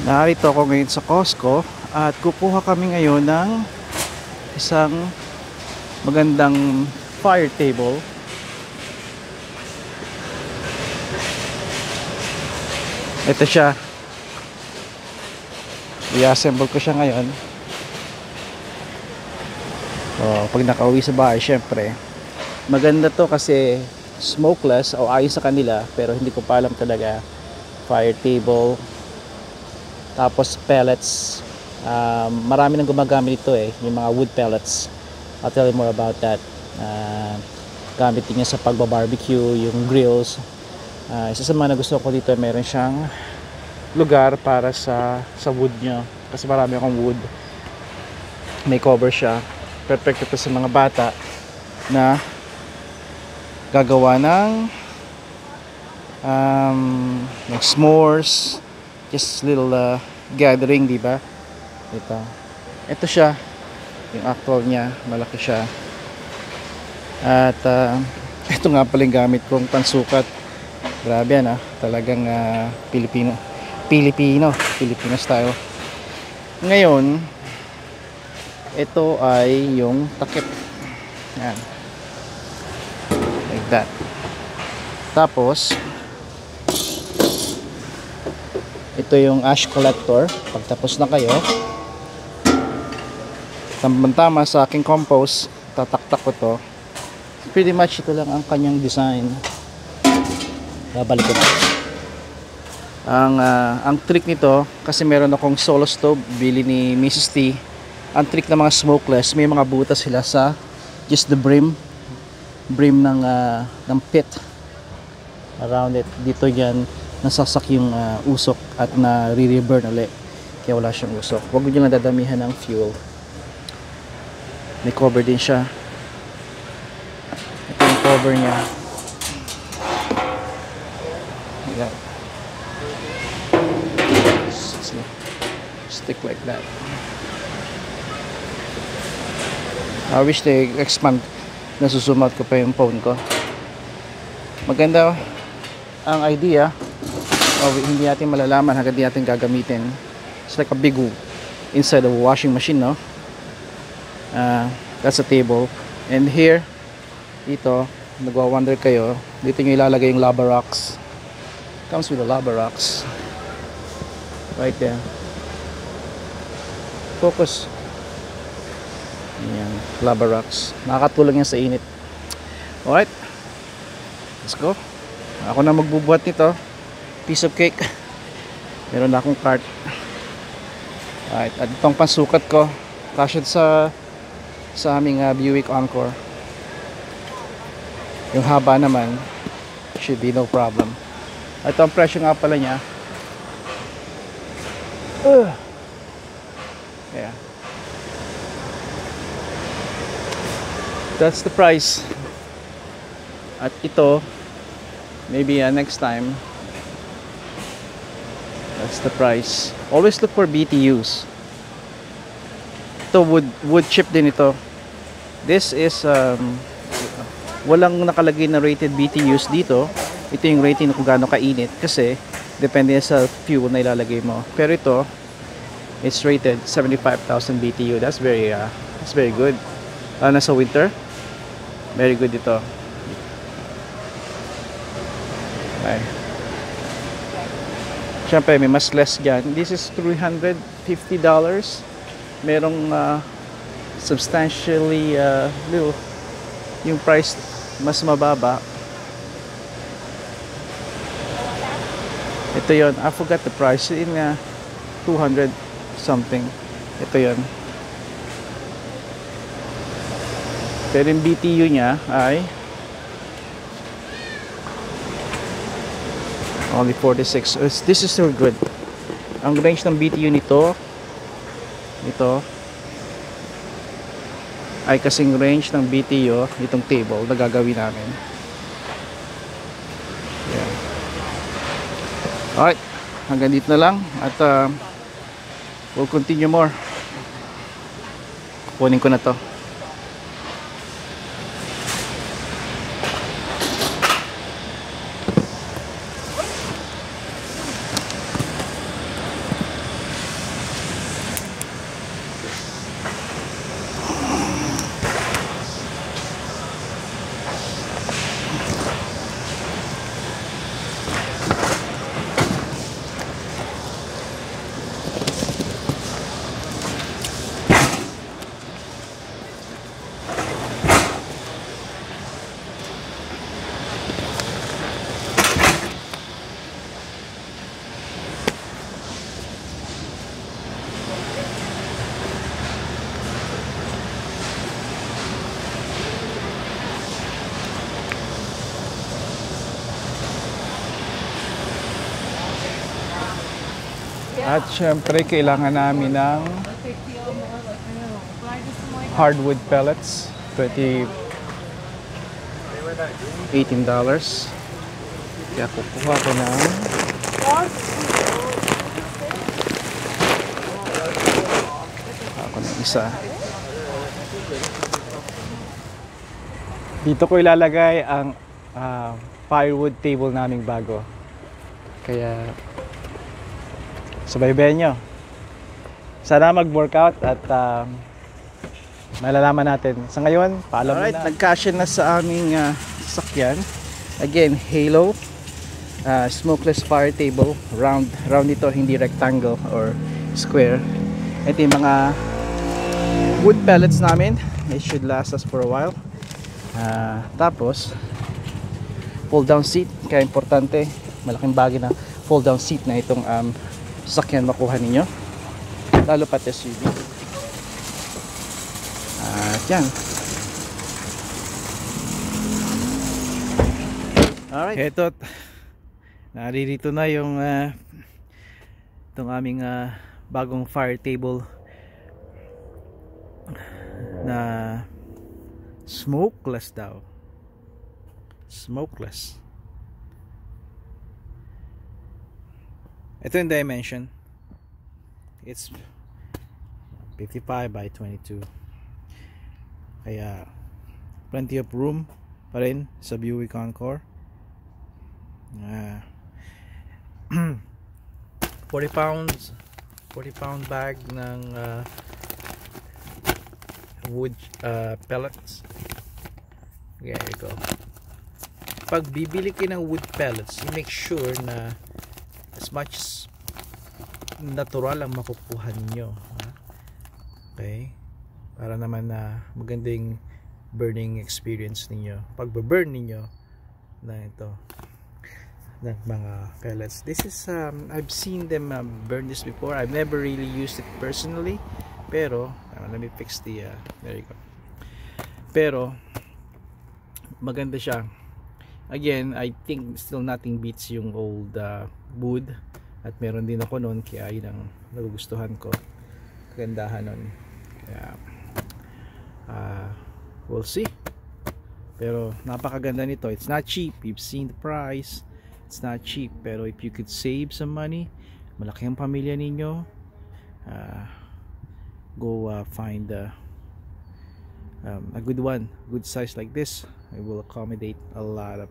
Narito ako ngayon sa Costco at kukuha kami ngayon ng isang magandang fire table. Ito siya. I-assemble ko siya ngayon. Pag nakauwi sa bahay, syempre maganda to kasi smokeless o ayon sa kanila, pero hindi ko pa alam talaga. Fire table, tapos pellets. Marami nang gumagamit ito yung mga wood pellets. I'll tell you more about that. Gamit din niya sa pagbabarbecue, yung grills. Isa sa mga nagustuhan ko dito, meron siyang lugar para sa wood nyo, kasi marami akong wood. May cover siya. Perfect ito sa mga bata na gagawa ng s'mores, just little gathering, di ba? Ito siya, yung actual niya, malaki siya. At ito nga pala yung gamit kong pansukat. Grabe yan, talagang Filipino style. Ngayon, ito ay yung takip. Yan, like that. Tapos ito yung ash collector. Pagtapos na kayo, tamang-tama sa aking compost, tataktak ko to. Pretty much ito lang ang kanyang design. Babalik ko na. Ang trick nito, kasi meron akong solo stove bili ni Mrs. T. Ang trick ng mga smokeless, may mga butas sila sa just the brim ng pit around it. Dito yan nasasak yung usok at na-re-burn ulit, kaya wala siyang usok. Huwag nyo lang dadamihan ng fuel. May cover din siya. Ito yung cover niya. Ayan. Stick like that. I wish they expand. Nasusumat ko pa yung phone ko. Maganda ang idea. Hindi natin malalaman hanggang di natin gagamitin. It's like a big inside of a washing machine, no? That's a table. And here, dito, nagwa-wonder kayo, dito nyo ilalagay yung lava rocks. Comes with the lava rocks. Right there. Focus. Ayan, lava rocks. Nakakatulong yan sa init. Alright, let's go. Ako na magbubuhat nito. Piece of cake. Meron na akong cart. Alright, at itong pansukat ko, kasya sa aming Buick Encore. Yung haba naman should be no problem. Ito ang presyo nga pala niya. Yeah. That's the price. At ito, maybe next time, that's the price. Always look for BTUs. Ito wood chip din ito. This is walang nakalagay na rated BTUs dito. Ito yung rating kung gaano kainit, kasi depende sa fuel na ilalagay mo. Pero ito, it's rated 75,000 BTU. That's very good. Nasa winter, very good ito. Okay. Siyempre may mas less dyan. This is $350. Merong substantially little, yung price mas mababa. Ito yon, I forgot the price. In 200 something. Ito yon. Pero yung BTU niya ay only 46. This is still good. Ang range ng BTU nito ay kasing range ng BTU nitong table na gagawin namin. Yeah. Alright, hanggang dito na lang. At we'll continue more. Kunin ko na to. At syempre kailangan namin ng hardwood pellets, $18. Kaya kukuha ko ng isa. Dito ko ilalagay ang firewood table naming bago. Kaya subaybayan nyo. Sana mag-workout at malalaman natin. Sa ngayon, paalam muna. Nagkasya na sa aming sasakyan. Again, Halo smokeless fire table. Round ito, hindi rectangle or square. Ito yung mga wood pellets namin. It should last us for a while. Tapos fold down seat. Kaya importante, malaking bagay na fold down seat na itong sasakyan makuha ninyo, lalo pat SUV. At yan. Alright, eto, naririto na yung itong aming bagong fire table na smokeless daw. Smokeless. Ito yung dimension. It's 55 by 22. Kaya plenty of room pa rin sa Buick Encore. 40 pound bag ng wood pellets. There you go. Pag bibili kayo ng wood pellets, you make sure na as much natural ang makukuha ninyo. Okay? Para naman na magandang burning experience ninyo. Pag burn ninyo na ito ng mga pellets. This is I've seen them burn this before. I've never really used it personally. Pero let me fix the there you go. Pero maganda siya. Again, I think still nothing beats yung old wood. At meron din ako noon, kaya yun ang nagugustuhan ko. Kagandahan noon. Kaya we'll see. Pero napakaganda nito. It's not cheap. You've seen the price. It's not cheap. Pero if you could save some money, malaki ang pamilya ninyo, go find a good one, good size like this. It will accommodate a lot of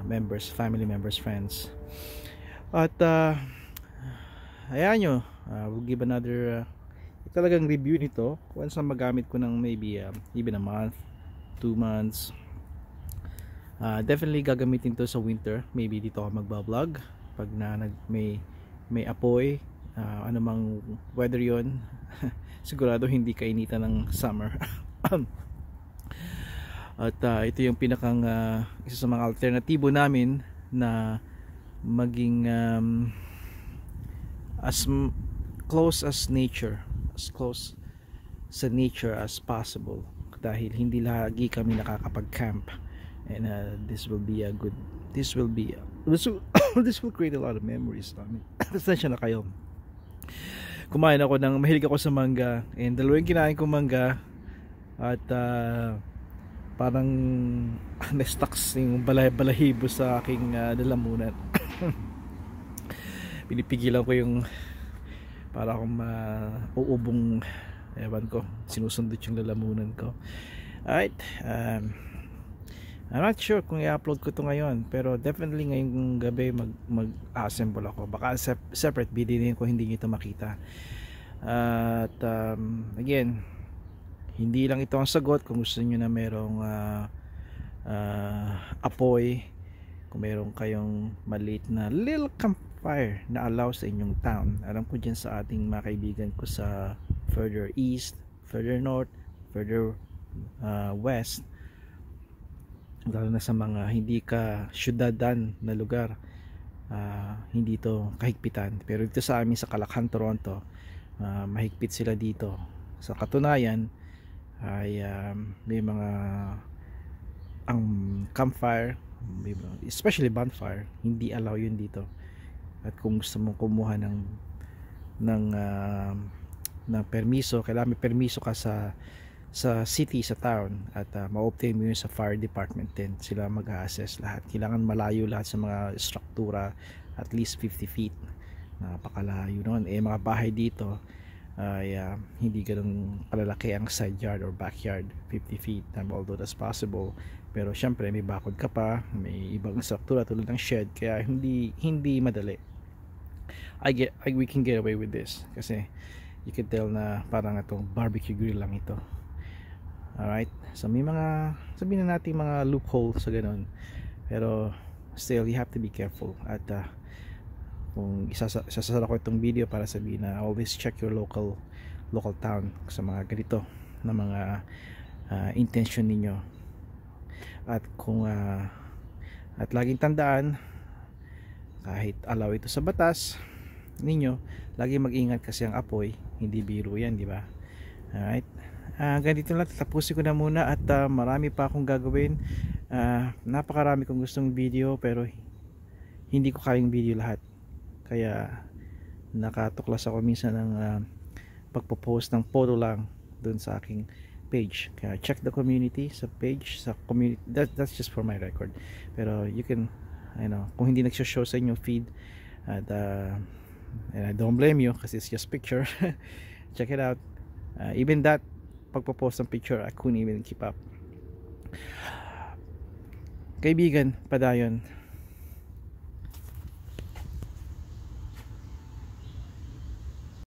members, family members, friends. At ayan nyo, we'll give another talagang review nito once na magamit ko ng maybe even a month, 2 months. Definitely gagamitin to sa winter. Maybe dito ako magbablog pag may apoy, anumang weather yon. Sigurado hindi kainitan ng summer. At ito yung pinakang isa sa mga alternatibo namin na maging as close as nature, as close sa nature as possible, dahil hindi lagi kami nakakapag-camp. And this will create a lot of memories. Pasensya na kayo. Kumain ako mahilig ako sa mangga, and dalawang kinain ko mangga at parang na-stocks yung balahibo sa aking lalamunan. Pinipigilan ko yung para akong uubong, ewan ko, sinusundot yung lalamunan ko. Alright, I'm not sure kung i-upload ko to ngayon, pero definitely ngayong gabi mag-assemble ako. Baka separate video din ko, hindi nyo ito makita. At again, hindi lang ito ang sagot. Kung gusto nyo na merong apoy, kung meron kayong maliit na little campfire na allow sa inyong town. Alam ko dyan sa ating mga kaibigan ko sa further east, further north, further west, lalo na sa mga hindi ka syudadan na lugar, hindi to kahigpitan. Pero dito sa amin sa Kalakhan, Toronto, mahigpit sila dito. Sa katunayan ay may mga ang campfire, especially bonfire, hindi allow yun dito. At kung gusto mong kumuha ng ng permiso. Kailangan may permiso ka sa city, sa town, at ma-obtain mo yun sa fire department din. Sila mag-assess lahat. Kailangan malayo lahat sa mga struktura, at least 50 feet. Napakalayo noon. Mga bahay dito ay hindi ganun kalalaki ang side yard or backyard, 50 feet, although that's possible. Pero syempre may bakod ka pa, may ibang struktura tulad ng shed, kaya hindi madali. We can get away with this kasi you can tell na parang itong barbecue grill lang ito. Alright, so may mga, sabihin na natin mga loophole sa ganun, pero still you have to be careful. At kung isasara ko itong video para sabihin na always check your local town sa mga ganito na mga intention ninyo. At kung at laging tandaan, kahit allow ito sa batas ninyo, lagi mag-ingat kasi ang apoy hindi biro yan, di ba? Alright, ganito lang, tapusin ko na muna. At marami pa akong gagawin. Napakarami kong gustong video pero hindi ko kayang video lahat, kaya nakatuklas ako minsan ng pagpo-post ng photo lang dun sa aking page. Kaya check the community sa page, sa community, that's just for my record. Pero you can, kung hindi nagsho-show sa inyo feed, at and I don't blame you kasi it's just picture. Check it out. Even that pagpo-post ng picture, I couldn't even keep up. Kaibigan, padayon.